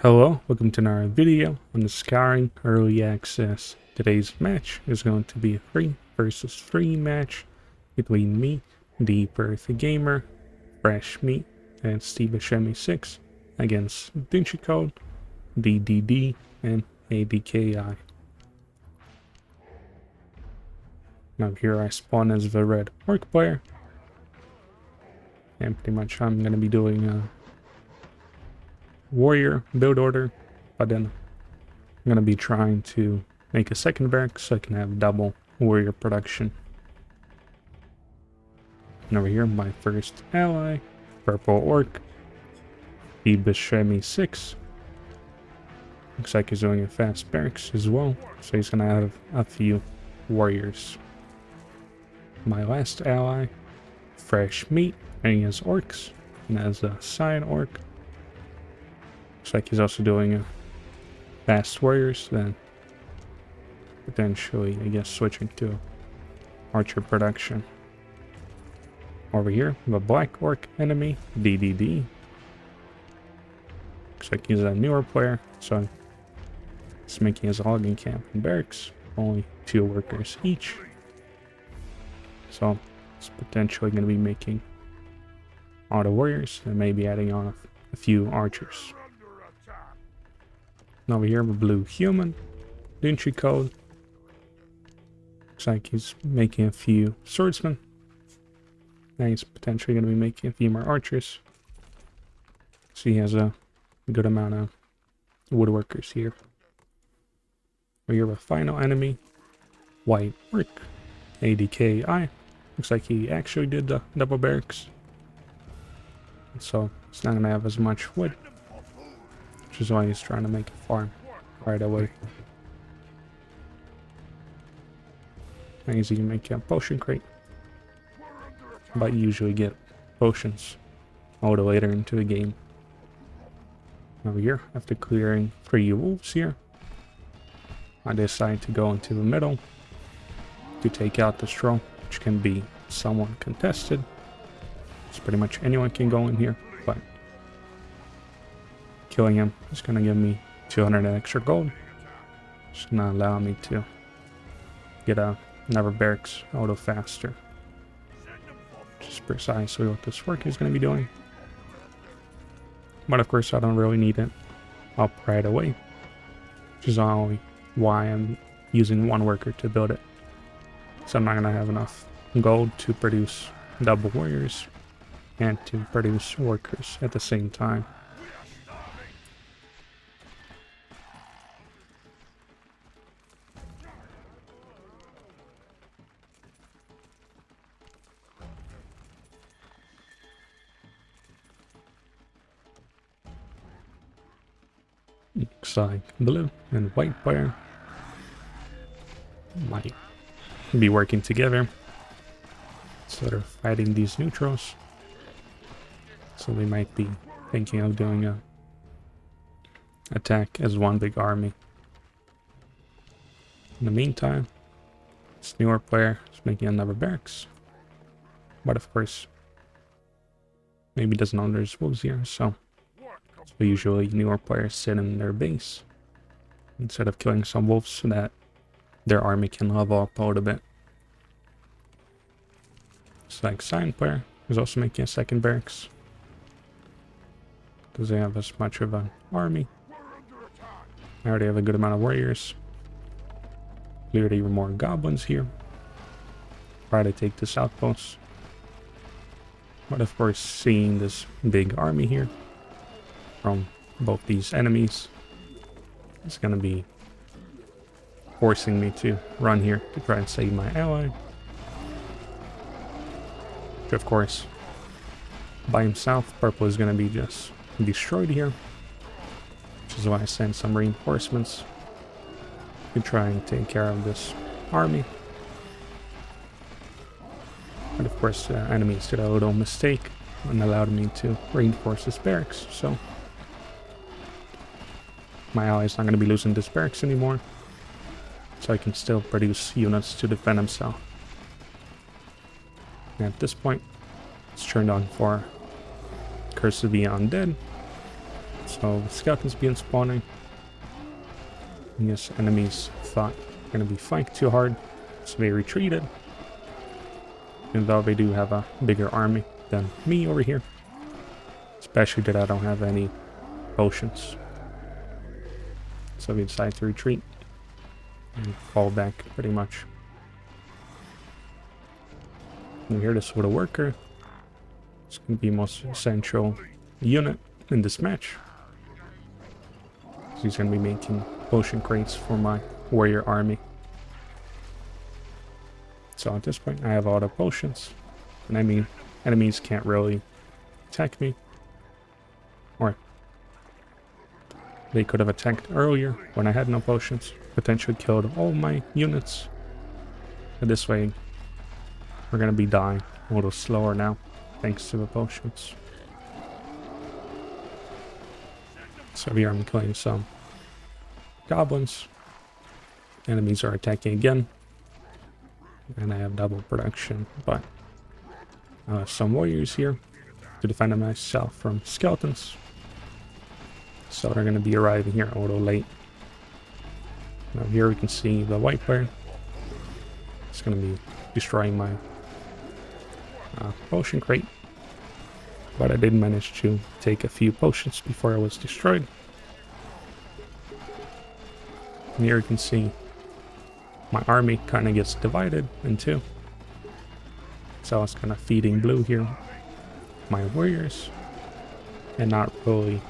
Hello, welcome to another video on the Scouring Early Access. Today's match is going to be a 3 versus 3 match between me, the Perfect Gamer, Fresh Meat, and Steve Buscemi 6 against Dinchi Code, DDD, and ADKI. Now here I spawn as the red orc player, and pretty much I'm going to be doing warrior build order, but then I'm gonna be trying to make a second barracks so I can have double warrior production. And over here, my first ally, purple orc, the Buscemi 6. Looks like he's doing a fast barracks as well, so he's gonna have a few warriors. My last ally, Fresh Meat, and he has orcs, and as a side orc. Looks like he's also doing a fast warriors, then potentially, I guess, switching to archer production. Over here, the black orc enemy, DDD. Looks like he's a newer player, so he's making his logging camp and barracks, only 2 workers each. So it's potentially going to be making auto warriors and maybe adding on a few archers. Over here, the blue human, Dinchi Code. Looks like he's making a few swordsmen. Now he's potentially going to be making a few more archers. So he has a good amount of woodworkers here. We have a final enemy, white orc, ADKI. Looks like he actually did the double barracks. So it's not going to have as much wood, which is why he's trying to make a farm right away. Easy to make a potion crate, but you usually get potions a little later into the game. Over here, after clearing 3 wolves here, I decide to go into the middle to take out the straw, which can be somewhat contested. So pretty much anyone can go in here, but killing him is going to give me 200 extra gold. It's going to allow me to get another barracks a little faster. Which is precisely what this work is going to be doing. But of course I don't really need it up right away. Which is only why I'm using 1 worker to build it. So I'm not going to have enough gold to produce double warriors and to produce workers at the same time. Looks like blue and white player might be working together, so they're fighting these neutrals. So they might be thinking of doing a attack as 1 big army. In the meantime, this newer player is making another barracks, but of course maybe doesn't know there's wolves here, so usually newer players sit in their base instead of killing some wolves so that their army can level up a little bit. It's like Sign player is also making a second barracks. Doesn't have as much of an army. I already have a good amount of warriors. Cleared even more goblins here. Try to take this outpost. But of course, seeing this big army here from both these enemies, it's going to be forcing me to run here to try and save my ally. Which of course, by himself, purple is going to be just destroyed here. Which is why I sent some reinforcements to try and take care of this army. But of course, the enemies did a little mistake and allowed me to reinforce this barracks, so my ally is not going to be losing this barracks anymore, so I can still produce units to defend himself. And at this point, it's turned on for Curse of the Undead, so So the skeletons being spawning. Yes, enemies thought gonna be flanked too hard, so they retreated. Even though they do have a bigger army than me over here. Especially that I don't have any potions. So we decide to retreat and fall back pretty much. And here this with a worker. It's gonna be most essential unit in this match. So he's gonna be making potion crates for my warrior army. So at this point I have all the potions. And I mean enemies can't really attack me. Or they could have attacked earlier when I had no potions. Potentially killed all my units. But this way we're gonna be dying a little slower now, thanks to the potions. So here I'm killing some goblins. Enemies are attacking again. And I have double production, but some warriors here to defend myself from skeletons. So they're going to be arriving here a little late. Now here we can see the white player. It's going to be destroying my potion crate. But I did manage to take a few potions before I was destroyed. And here you can see my army kind of gets divided in two. So I was kind of feeding blue here, my warriors, and not really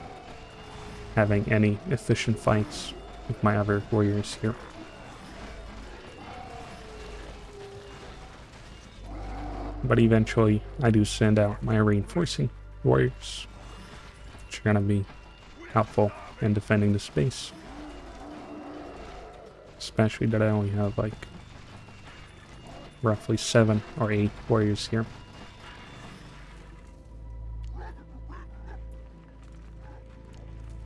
having any efficient fights with my other warriors here. But eventually I do send out my reinforcing warriors, which are going to be helpful in defending the space. Especially that I only have like roughly 7 or 8 warriors here.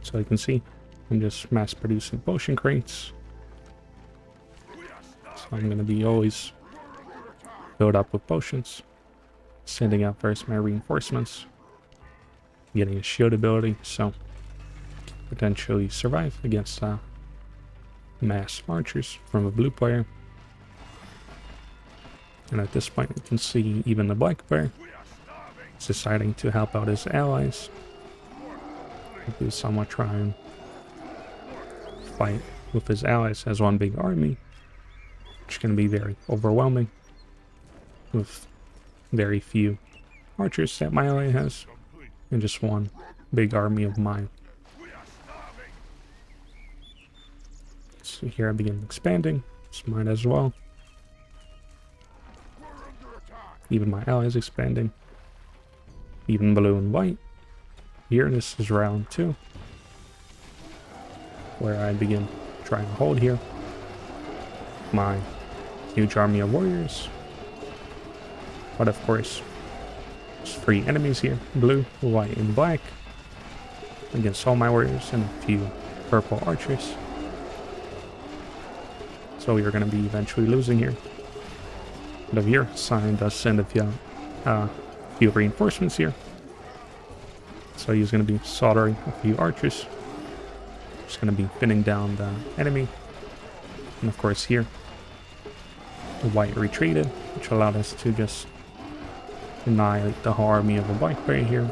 So you can see I'm just mass producing potion crates. So I'm going to be always filled up with potions. Sending out first my reinforcements. Getting a shield ability, so potentially survive against mass archers from a blue player. And at this point you can see even the black player is deciding to help out his allies. He is somewhat trying to fight with his allies as one big army, which can be very overwhelming with very few archers that my ally has and just one big army of mine. So here I begin expanding. It's mine as well. Even my allies expanding. Even blue and white. Here this is round 2, where I begin trying to hold here my huge army of warriors. But of course, there's 3 enemies here, blue, white, and black, against all my warriors and a few purple archers. So we are going to be eventually losing here. But here, Sign does send a few reinforcements here. So he's going to be soldering a few archers. Just going to be pinning down the enemy. And of course here, the white retreated, which allowed us to just annihilate the whole army of the black player here.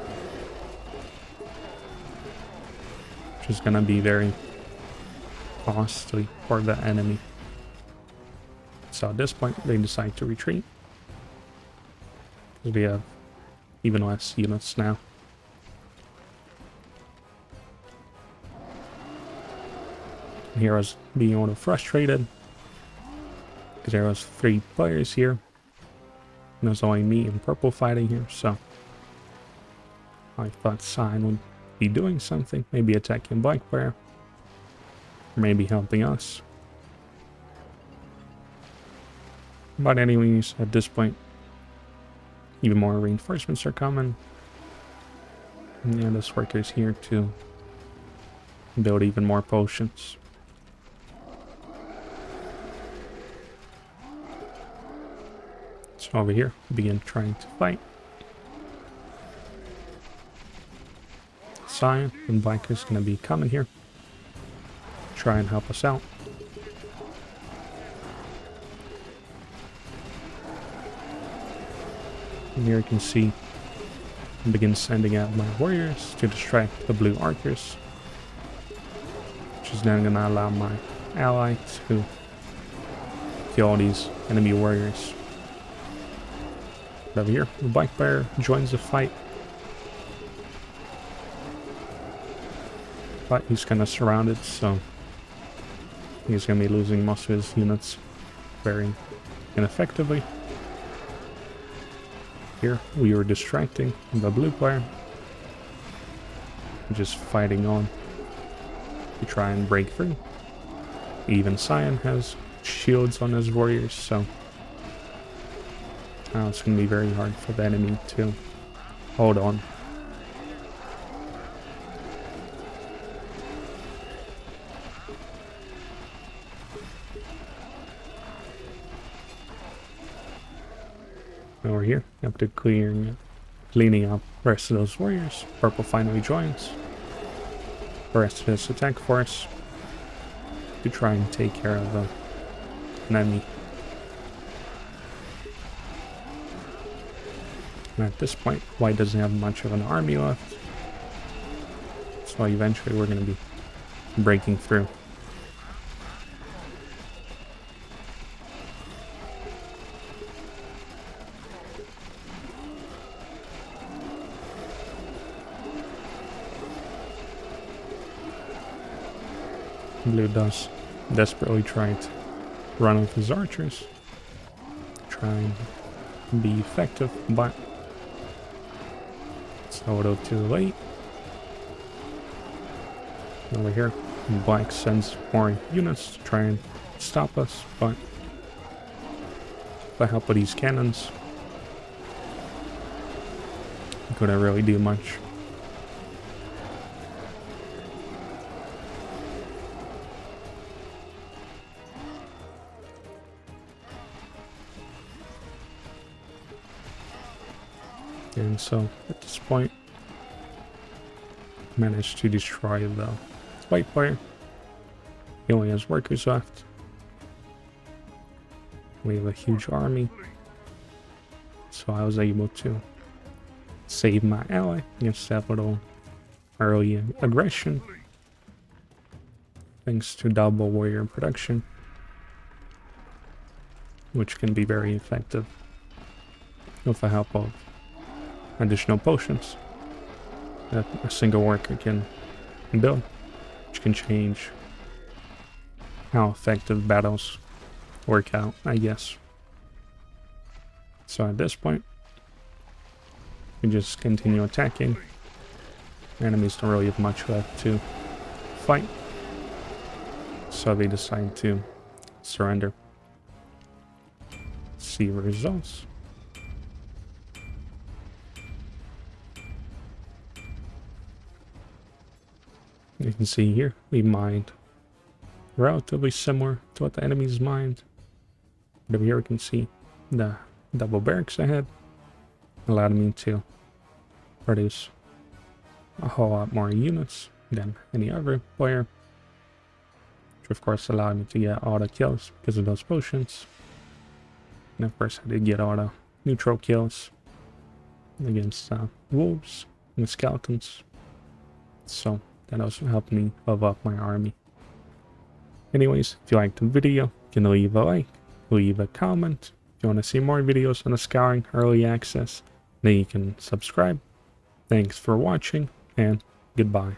Which is going to be very costly for the enemy. So at this point, they decide to retreat. Because we have even less units now. And here I was being a little frustrated. Because there was 3 players here. And there's only me and purple fighting here, so I thought Sign would be doing something. Maybe attacking black player. Or maybe helping us. But anyways, at this point, even more reinforcements are coming. And yeah, this worker is here to build even more potions. So over here, begin trying to fight. Scion and Black is going to be coming here. Try and help us out. And here you can see I begin sending out my warriors to distract the blue archers, which is then going to allow my ally to kill all these enemy warriors. Over here, the Black Bear joins the fight, but he's kind of surrounded, so he's going to be losing most of his units very ineffectively. Here, we were distracting the blue player, just fighting on to try and break through. Even Scion has shields on his warriors, so now it's going to be very hard for the enemy to hold on. Over here, after cleaning up the rest of those warriors, purple finally joins the rest of his attack force to try and take care of an enemy. And at this point, white doesn't have much of an army left, so eventually we're going to be breaking through. Blue does desperately try to run with his archers, try and be effective, but it's a little too late. Over here, Black sends more units to try and stop us, but with the help of these cannons, we couldn't really do much. And so, at this point, managed to destroy the white player. He only has workers left. We have a huge army. So I was able to save my ally against that little early aggression. Thanks to double warrior production, which can be very effective with the help of additional potions that a single worker can build, which can change how effective battles work out, I guess. So at this point, we just continue attacking. Enemies don't really have much left to fight, so they decide to surrender. See the results. You can see here, we mined relatively similar to what the enemies mined. But over here we can see the double barracks ahead. Allowed me to produce a whole lot more units than any other player. Which of course allowed me to get all the kills because of those potions. And of course I did get all the neutral kills against wolves and skeletons. So that also helped me level up my army. Anyways, if you liked the video, you can leave a like, leave a comment. If you want to see more videos on the Scouring Early Access, then you can subscribe. Thanks for watching, and goodbye.